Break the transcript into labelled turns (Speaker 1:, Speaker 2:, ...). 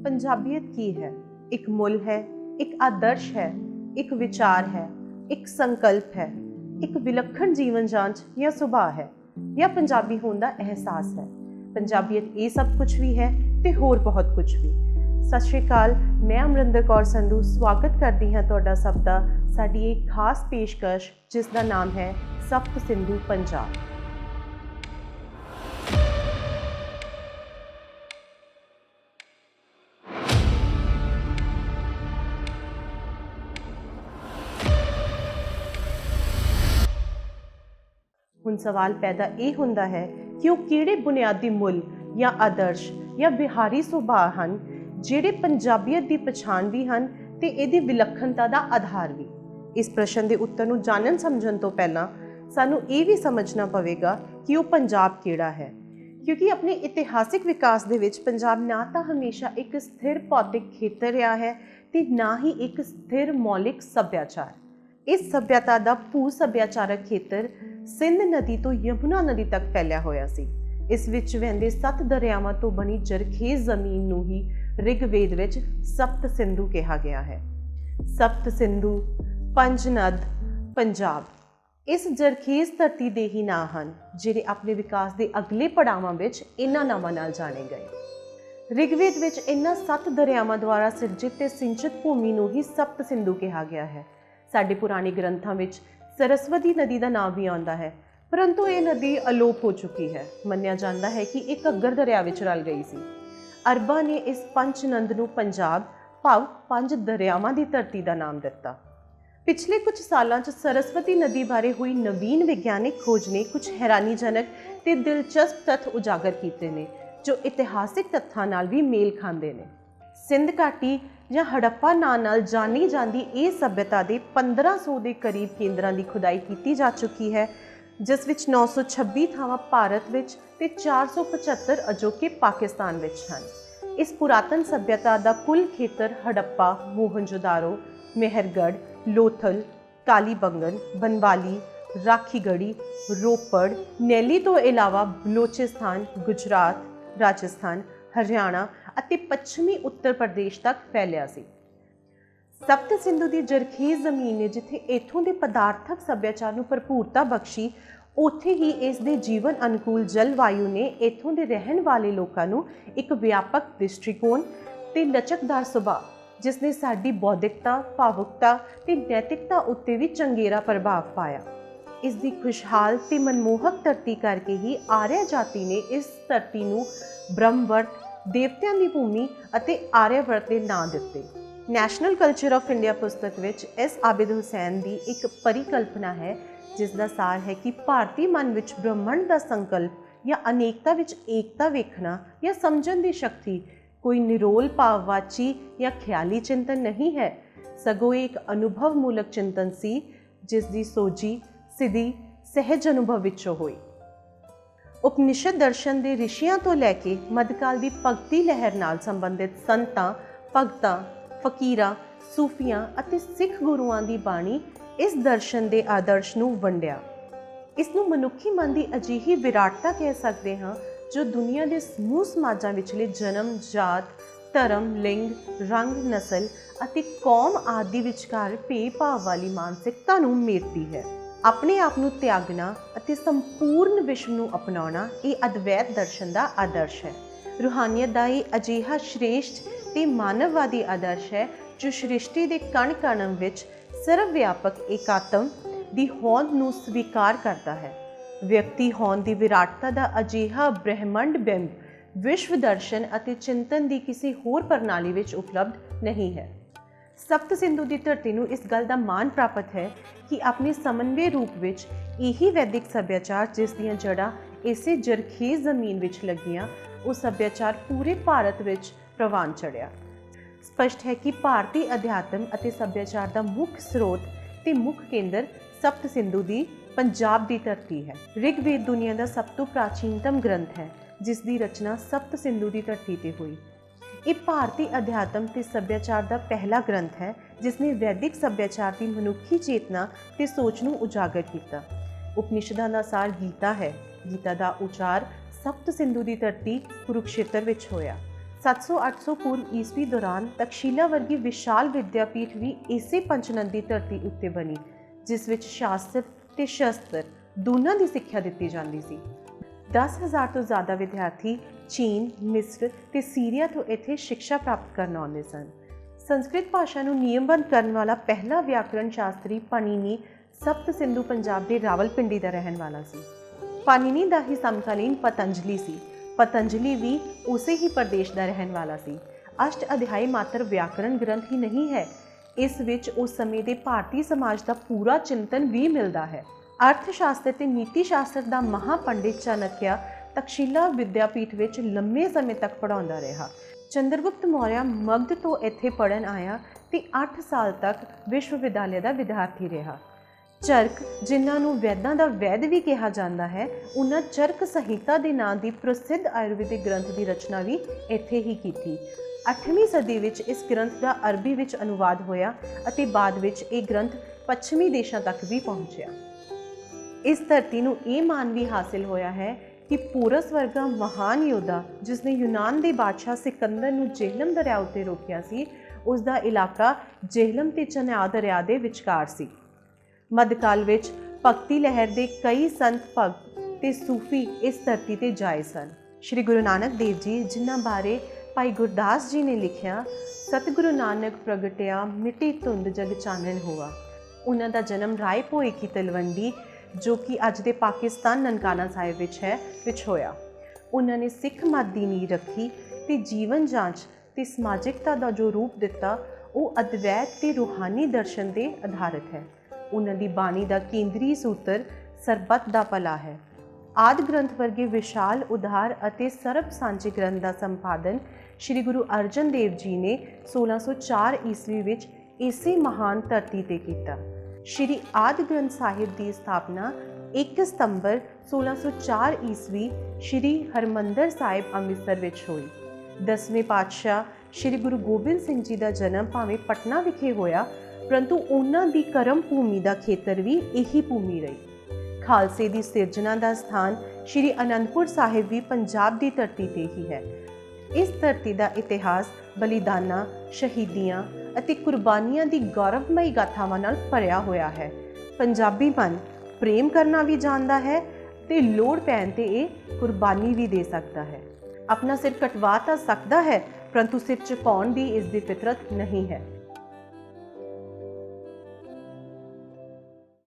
Speaker 1: पंजाबियत की है, एक मुल है, एक आदर्श है, एक विचार है, एक संकल्प है, एक विलक्षण जीवन जांच या सुभाव है या पंजाबी होने का एहसास है। पंजाबियत ये सब कुछ भी है तो होर बहुत कुछ भी। सत श्री अकाल, मैं अमरिंदर कौर संधू स्वागत करती हाँ तुहाडा सब दा साडी एक खास पेशकश जिसका नाम है सप्त सिंधु पंजाब। हुण सवाल पैदा ये हुंदा है कि वो किहड़े बुनियादी मुल या आदर्श या बिहारी सुभाव हैं जिहड़े पंजाबियत की पछाण भी हैं ते इहदी विलक्षणता का आधार भी। इस प्रश्न के उत्तर नूं जानन समझण तो पहलां सानूं ये भी समझना पवेगा कि वो पंजाब किहड़ा है, क्योंकि अपने इतिहासिक विकास दे विच पंजाब ना तो हमेशा एक स्थिर भौतिक खेतर रहा है ते ना ही एक स्थिर मौलिक सभ्याचार। इस सभ्यता का भू सभ्याचारक खेतर सिंध नदी तो यमुना नदी तक फैलिया होया सी। इस विच वहंदे 7 दरियावां तो बनी जरखेज जमीन नूं ही ऋग्वेद विच सप्त सिंधु कहा गया है। सप्त सिंधु, पंज नद, पंजाब इस जरखेज धरती दे ही नां हन जिहड़े अपने विकास के अगले पड़ावां विच इन्हां नावां नाल जाने गए। ऋग्वेद विच इन्हां 7 दरियावां द्वारा सिरजित ते सिंचित भूमि नूं ही सप्त सिंधु कहा गया है। साडे पुराने ग्रंथां विच सरस्वती नदी का नाम भी आता है, परंतु ये नदी अलोप हो चुकी है। मन्निया जाता है कि एक घग्गर दरिया विच रल गई सी। अरबां ने इस पंचनंद नूं पंजाब भाव 5 दरियावां की धरती का नाम दिता। पिछले कुछ सालों सरस्वती नदी बारे हुई नवीन विज्ञानिक खोज ने कुछ हैरानीजनक ते दिलचस्प तत्थ उजागर किए हैं जो इतिहासिक तत्थां नाल भी मेल खाते हैं। सिंध घाटी या हड़प्पा नाम नाल जानी जाती ये सभ्यता के 1500 के करीब केंद्रां की खुदाई की जा चुकी है, जिस विच 926 थावां भारत विच ते 475 अजोके पाकिस्तान विच हन। इस पुरातन सभ्यता का कुल खेतर हड़प्पा, मोहनजोदारो, मेहरगढ़, लोथल, कालीबंगन, बनवाली, राखीगढ़ी, रोपड़, नैली तो इलावा बलोचिस्तान, गुजरात, राजस्थान, हरियाणा ਅਤੇ पश्चिमी उत्तर प्रदेश तक फैलिया सी। सप्त सिंधु की जरखेज जमीन ने जिथे इथों के पदार्थक सभ्याचार नूं भरपूरता बख्शी, उत्थे ही इसके जीवन अनुकूल जलवायु ने इथों के रहन वाले लोगों नूं एक व्यापक दृष्टिकोण ते लचकदार सुभाव जिसने साडी बौद्धिकता, भावुकता ते नैतिकता उत्ते भी चंगेरा प्रभाव पाया। इसकी खुशहाल ते मनमोहक धरती करके ही आर्य जाति ने इस धरती नूं ब्रह्मवर्त, देवतियां की भूमि अते आर्यवर्त के नाम दिते। नैशनल कल्चर ऑफ इंडिया पुस्तक विच एस आबिद हुसैन की एक परिकल्पना है जिसका सार है कि भारतीय मन विच ब्रह्मंड का संकल्प या अनेकता विच एकता वेखना या समझण की शक्ति कोई निरोल भाववाची या ख्याली चिंतन नहीं है, सगों एक अनुभव मूलक चिंतन सी जिसकी सोझी सिद्धि सहज अनुभव विचों होई। उपनिषद दर्शन के ऋषियों तो लैके मध्यकाल की भगती लहर नाल संबंधित संतां, भगतां, फकीरां, सूफियां अते सिख गुरुआं की बाणी इस दर्शन के आदर्श नूं वंडिया। इसनूं मनुखी मन की अजिही विराटता कह सकते हाँ जो दुनिया के समूह समाजां विचले जन्म, जात, धर्म, लिंग, रंग, नस्ल अते कौम आदि विचकार भेदभाव वाली मानसिकता नूं मेरती है। अपने आप नूं त्यागना अते संपूर्ण विश्व नूं अपनाउणा ये अद्वैत दर्शन का आदर्श है। रूहानियत का ये अजिहा श्रेष्ठ ते मानववादी आदर्श है जो सृष्टि के कण कण विच सर्वव्यापक एकात्म की होंद नूं स्वीकार करता है। व्यक्ति होंद की विराटता का अजिहा ब्रह्मंड बिंब विश्व दर्शन अते चिंतन की किसी होर प्रणाली विच उपलब्ध नहीं है। सप्त सिंधु की धरती नूं इस गल का मान प्राप्त है कि अपने समन्वय रूप विच यही वैदिक सभ्याचार जिस दियां जड़ां इसे जरखेज जमीन विच लगियां वो सभ्याचार पूरे भारत विच प्रवान चढ़िया। स्पष्ट है कि भारतीय अध्यात्म अते सभ्याचार का मुख्य स्रोत ते मुख्य केंद्र सप्त सिंधु की पंजाब की धरती है। ऋग्वेद दुनिया का सब तो प्राचीनतम ग्रंथ है जिसकी रचना सप्त सिंधु की धरती ते हुई। ये भारतीय अध्यात्म ते सभ्याचार का पहला ग्रंथ है जिसने वैदिक सभ्याचार की मनुखी चेतना ते सोच नूं उजागर किया। उपनिषदां का सार गीता है। गीता का उचार सप्त सिंधु की धरती कुरुक्षेत्र विच होया। 700-800 पूर्व ईस्वी दौरान तक्षशिला वर्गी विशाल विद्यापीठ भी इसे पंचनंदी धरती उत्ते बनी, जिस विच शास्त्र ते शस्त्र दोनों की सिक्ख्या दी जाती सी। 10,000 तो ज़्यादा विद्यार्थी चीन, मिस्र ते सीरिया तो इत्थे शिक्षा प्राप्त करन आउंदे सन। संस्कृत भाषा नूं नियमबद्ध करने वाला पहला व्याकरण शास्त्री पाणिनी सप्त सिंधु पंजाब के रावलपिंडी का रहने वाला सी। पाणिनी का ही समकालीन पतंजलि सी। पतंजलि भी उसे ही प्रदेश का रहने वाला सी। अष्ट अध्यायी मात्र व्याकरण ग्रंथ ही नहीं है, इस विच उस समय के भारतीय समाज का पूरा चिंतन भी मिलता है। अर्थशास्त्र ते नीति शास्त्र का महापंडित चाणक्य तक्षशिला विद्यापीठ विच लंबे समय तक पढ़ाउंदा रहा। चंद्रगुप्त मौर्य मगध तो इत्थे पढ़न आया ते 8 साल तक विश्वविद्यालय का विद्यार्थी रहा। चरक, जिन्हां नूं वैदां दा वैद भी कहा जाता है, उन्हां चरक संहिता के नाम की प्रसिद्ध आयुर्वेदिक ग्रंथ की रचना भी इत्थे ही की। 8वीं सदी विच इस ग्रंथ का अरबी विच अनुवाद होया अते बाद विच ये ग्रंथ पश्चिमी देशों तक भी पहुँचया। इस धरती नूं ये मान भी हासिल होया है कि पोरस वर्गा महान योद्धा जिसने यूनान के बादशाह सिकंदर नूं जेहलम दरिया उत्ते रोकिया सी, उसका इलाका जेहलम ते चन्याल दरिया के विचकार सी। मध्यकाल विच भगती लहर के कई संत भगत ते सूफी इस धरती ते जाए सन। श्री गुरु नानक देव जी, जिन्हां बारे भाई गुरदास जी ने लिखिया, सतगुरु नानक प्रगटिया मिटी धुंध जग चानन हुआ। उन्हां दा जन्म राय भोए की तलवंडी, जो कि अज दे पाकिस्तान ननकाना साहिब विच है, विच होया। उन्होंने सिख मत की नींह रखी ते जीवन जांच ते समाजिकता का जो रूप दिता वो अद्वैत ते रूहानी दर्शन के आधारित है। उन्हां दी बाणी का केंद्रीय सूत्र सरबत दा भला है। आदि ग्रंथ वर्गे विशाल उदार अते सर्ब सांझे ग्रंथ का संपादन श्री गुरु अर्जन देव जी ने 1604 ईस्वी विच इसी महान धरती ते कीता। श्री आदि ग्रंथ साहिब की स्थापना 1 सितंबर 1604 ईस्वी श्री हरमंदर साहिब अमृतसर विच हुई। 10वें पातशाह श्री गुरु गोबिंद सिंह जी का जन्म भावें पटना विखे होया, परंतु उन्हां दी कर्म भूमि का खेतर भी यही भूमि रही। खालसे की सिरजना का स्थान श्री आनंदपुर साहिब भी पंजाब की धरती ते ही है। इस धरती का इतिहास बलिदाना, शहीदियां अते कुर्बानियां दी गौरवमयी गाथावां नाल भरिया होया है। पंजाबी मन प्रेम करना भी जानता है ते लोड़ पैण ते ये कुर्बानी भी दे सकता है। अपना सिर कटवा तो सकता है, परंतु सिर झुकाउण दी इसकी फितरत नहीं है।